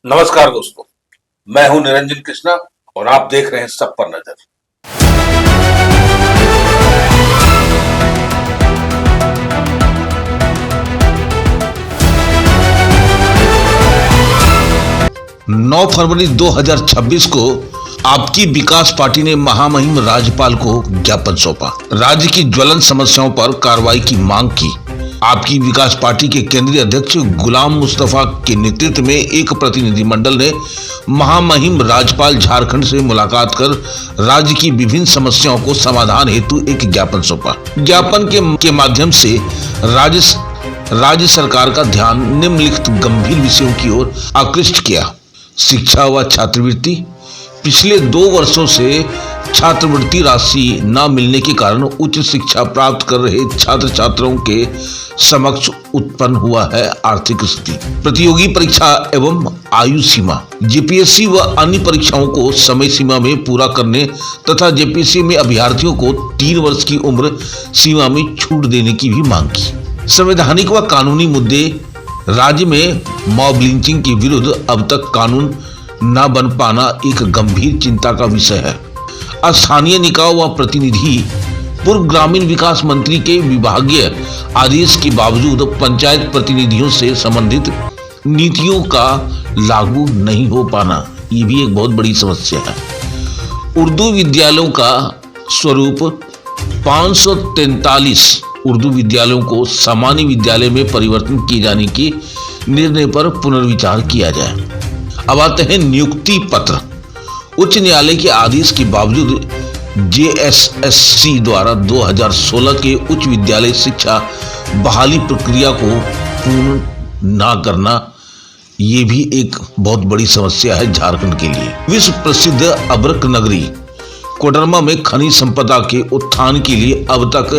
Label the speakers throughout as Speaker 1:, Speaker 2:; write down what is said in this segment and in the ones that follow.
Speaker 1: नमस्कार दोस्तों, मैं हूं निरंजन कृष्णा और आप देख रहे हैं सब पर नजर। नौ फरवरी 2026 को आपकी विकास पार्टी ने महामहिम राज्यपाल को ज्ञापन सौंपा। राज्य की ज्वलंत समस्याओं पर कार्रवाई की मांग की। आपकी विकास पार्टी के केंद्रीय अध्यक्ष गुलाम मुस्तफा के नेतृत्व में एक प्रतिनिधिमंडल ने महामहिम राज्यपाल झारखंड से मुलाकात कर राज्य की विभिन्न समस्याओं को समाधान हेतु एक ज्ञापन सौंपा। ज्ञापन के माध्यम से राज्य सरकार का ध्यान निम्नलिखित गंभीर विषयों की ओर आकृष्ट किया। शिक्षा व छात्रवृत्ति। पिछले 2 वर्षों से छात्रवृत्ति राशि न मिलने के कारण उच्च शिक्षा प्राप्त कर रहे छात्र छात्राओं के समक्ष उत्पन्न हुआ है आर्थिक स्थिति। प्रतियोगी परीक्षा एवं आयु सीमा। जेपीएससी व अन्य परीक्षाओं को समय सीमा में पूरा करने तथा जेपीएससी में अभ्यर्थियों को 3 वर्ष की उम्र सीमा में छूट देने की भी मांग की। संवैधानिक व कानूनी मुद्दे। राज्य में मॉब लिंचिंग के विरुद्ध अब तक कानून न बन पाना एक गंभीर चिंता का विषय है। स्थानीय निकाय व प्रतिनिधि पूर्व ग्रामीण विकास मंत्री के विभागीय आदेश के बावजूद पंचायत प्रतिनिधियों से संबंधित नीतियों का लागू नहीं हो पाना, ये भी एक बहुत बड़ी समस्या है। उर्दू विद्यालयों का स्वरूप 543 उर्दू विद्यालयों को सामान्य विद्यालय में परिवर्तन किए जाने के निर्णय पर पुनर्विचार किया जाए। अब आते हैं नियुक्ति पत्र। उच्च न्यायालय के आदेश के बावजूद जेएसएससी द्वारा 2016 के उच्च विद्यालय शिक्षा बहाली प्रक्रिया को पूर्ण न करना, ये भी एक बहुत बड़ी समस्या है झारखंड के लिए। विश्व प्रसिद्ध अभ्रक नगरी कोडरमा में खनिज संपदा के उत्थान के लिए अब तक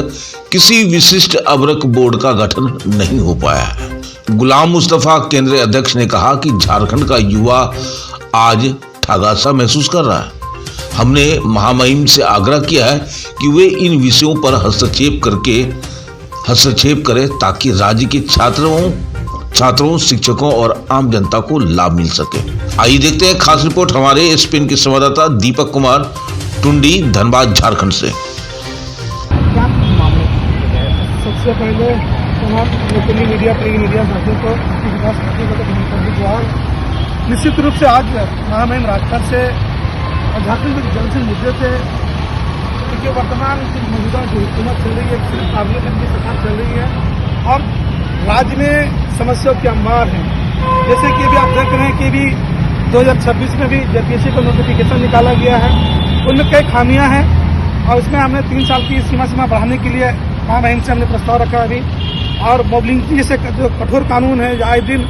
Speaker 1: किसी विशिष्ट अभ्रक बोर्ड का गठन नहीं हो पाया है। गुलाम मुस्तफा केंद्रीय अध्यक्ष ने कहा कि झारखंड का युवा आज ठगासा महसूस कर रहा है। हमने महामहिम से आग्रह किया है कि वे इन विषयों पर हस्तक्षेप करें ताकि राज्य के छात्रों, शिक्षकों और आम जनता को लाभ मिल सके। आइए देखते हैं खास रिपोर्ट हमारे एसपीएन के संवाददाता दीपक कुमार टुंडी, धनबाद, झारखंड से।
Speaker 2: सबसे पहले तमाम लोकली मीडिया, प्रिंट मीडिया साथियों को विकास पार्टी निश्चित रूप से आज महामहिम राज्यपाल से झारखंड के जल से मुद्दे थे कि वर्तमान मौजूदा जो हुकूमत चल रही है, पार्लियामेंट की सरकार चल रही है और राज्य में समस्याओं के अंबार हैं। जैसे कि अभी आप देख रहे हैं कि अभी 2026 में भी जेपीएससी को नोटिफिकेशन निकाला गया है, उनमें कई खामियां हैं और उसमें हमने 3 साल की सीमा बढ़ाने के लिए महामहिम से हमने प्रस्ताव रखा अभी। और मॉब लिंचिंग जैसे जो कठोर कानून है, आए दिन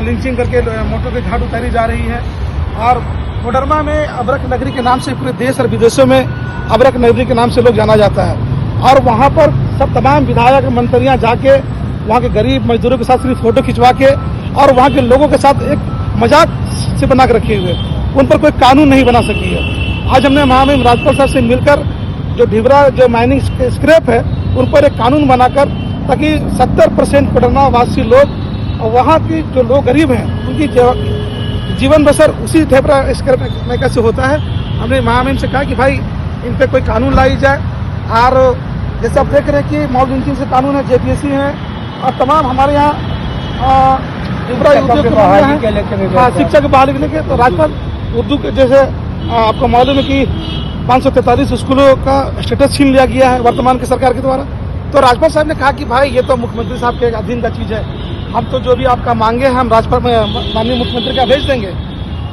Speaker 2: लिंचिंग करके मोटर की घाट उतारी जा रही है और कोडरमा में अभ्रक नगरी के नाम से पूरे देश और विदेशों में अभ्रक नगरी के नाम से लोग जाना जाता है और वहाँ पर सब तमाम विधायक मंत्रियाँ जाके वहाँ के गरीब मजदूरों के साथ सिर्फ फोटो खिंचवा के और वहाँ के लोगों के साथ एक मजाक से बना के रखे हुए, उन पर कोई कानून नहीं बना सकी है। आज हमने महामहिम राज्यपाल साहब से मिलकर जो ढिबरा जो माइनिंग स्क्रैप है उन पर एक कानून बनाकर ताकि 70% कोडरमा वासी लोग और वहाँ की जो लोग गरीब हैं उनकी जीवन बसर उसी ढिबरा स्क्रैप में कैसे होता है। हमने महामहिम से कहा कि भाई इन पर कोई कानून लाई जाए और जैसे आप देख रहे हैं कि मॉब लिंचिंग से कानून है, जेपीएससी है और तमाम हमारे यहाँ शिक्षा के बहाली के लेके तो राज्यपाल उर्दू के जैसे आपको मालूम है कि 543 स्कूलों का स्टेटस छीन लिया गया है वर्तमान की सरकार के द्वारा। तो राज्यपाल साहब ने कहा कि भाई ये तो मुख्यमंत्री साहब के अधीन का चीज़ है, हम तो जो भी आपका मांगे हैं हम राज्यपाल माननीय मुख्यमंत्री का भेज देंगे,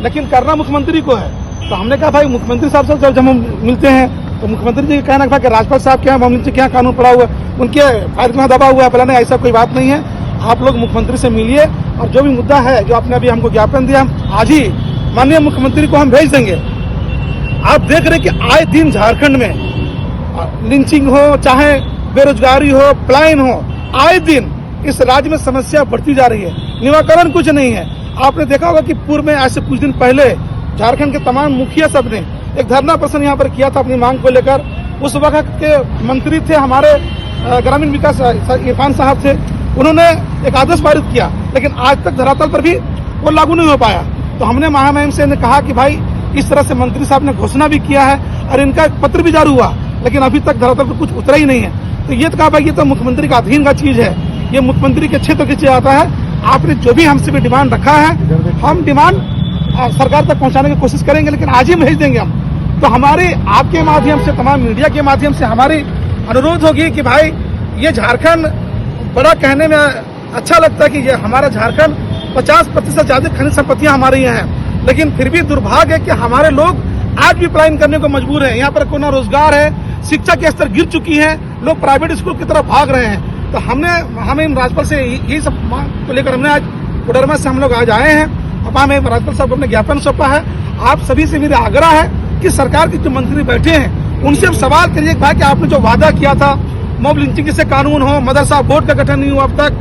Speaker 2: लेकिन करना मुख्यमंत्री को है। तो हमने कहा भाई मुख्यमंत्री साहब से जब हम मिलते हैं तो मुख्यमंत्री जी का कहना था कि राज्यपाल साहब के यहाँ मुख्यमंत्री के यहाँ कानून पड़ा हुआ है, उनके फायदे में दबा हुआ है। पहले ऐसा कोई बात नहीं है, आप लोग मुख्यमंत्री से मिलिए और जो भी मुद्दा है जो आपने अभी हमको ज्ञापन दिया हम आज ही माननीय मुख्यमंत्री को हम भेज देंगे। आप देख रहे हैं कि आए दिन झारखंड में लिंचिंग हो, चाहे बेरोजगारी हो, पलायन हो, आए दिन इस राज्य में समस्या बढ़ती जा रही है, निराकरण कुछ नहीं है। आपने देखा होगा कि पूर्व में ऐसे कुछ दिन पहले झारखंड के तमाम मुखिया सब ने एक धरना प्रदर्शन यहाँ पर किया था अपनी मांग को लेकर। उस वक्त के मंत्री थे हमारे ग्रामीण विकास इरफान साहब थे, उन्होंने एक आदेश पारित किया, लेकिन आज तक धरातल पर भी वो लागू नहीं हो पाया। तो हमने महामहिम से कहा कि भाई इस तरह से मंत्री साहब ने घोषणा भी किया है और इनका एक पत्र भी जारी हुआ, लेकिन अभी तक धरातल पर कुछ उतरा ही नहीं है। तो ये तो कहा भाई ये तो मुख्यमंत्री का अधीन का चीज है, ये मुख्यमंत्री के क्षेत्र की चीज आता है। आपने जो भी हमसे भी डिमांड रखा है, हम डिमांड सरकार तक पहुंचाने की कोशिश करेंगे, लेकिन आज ही भेज देंगे हम। तो हमारे आपके माध्यम से, तमाम मीडिया के माध्यम से हमारी अनुरोध होगी कि भाई ये झारखंड बड़ा कहने में अच्छा लगता है कि ये हमारा झारखंड 50% ज्यादा खनिज संपत्तियां हमारी यहाँ हैं, लेकिन फिर भी दुर्भाग्य है कि हमारे लोग आज भी पलायन करने को मजबूर है। यहाँ पर कोई ना रोजगार है, शिक्षा के स्तर गिर चुकी है, लोग प्राइवेट स्कूल की तरफ भाग रहे हैं। तो हमें राज्यपाल से यही सब मांग को लेकर हमने आज कोडरमा से हम लोग आज आए हैं। अब हमें राज्यपाल साहब को अपने ज्ञापन सौंपा है। आप सभी से मेरा आग्रह है कि सरकार के जो मंत्री बैठे हैं उनसे सवाल करिए भाई कि आपने जो वादा किया था मॉब लिंचिंग से कानून हो, मदरसा बोर्ड का गठन नहीं हुआ अब तक,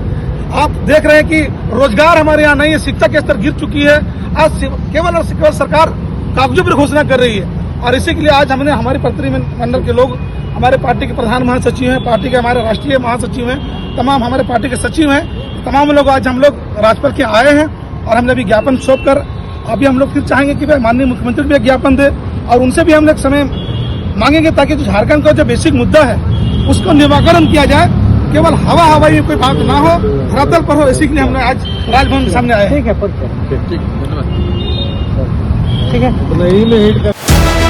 Speaker 2: आप देख रहे हैं कि रोजगार हमारे यहाँ नहीं है, शिक्षा के स्तर गिर चुकी है। आज केवल और केवल सरकार कागजों पर घोषणा कर रही है। और इसी के लिए आज हमने हमारे प्रतिनिधिमंडल के लोग, हमारे पार्टी के प्रधान महासचिव हैं, पार्टी के हमारे राष्ट्रीय महासचिव हैं, तमाम हमारे पार्टी के सचिव हैं, तमाम लोग आज हम लोग राज्यपाल के आए हैं और हमने अभी ज्ञापन सौंप कर अभी हम लोग फिर चाहेंगे कि भाई माननीय मुख्यमंत्री भी एक ज्ञापन दे और उनसे भी हम लोग समय मांगेंगे ताकि जो झारखंड का जो बेसिक मुद्दा है उसको निराकरण किया जाए। केवल हवाई में कोई बात ना हो, धरातल पर हो। इसी के लिए हमने आज राजभवन के सामने आए हैं।
Speaker 3: ठीक है, धन्यवाद। ठीक है।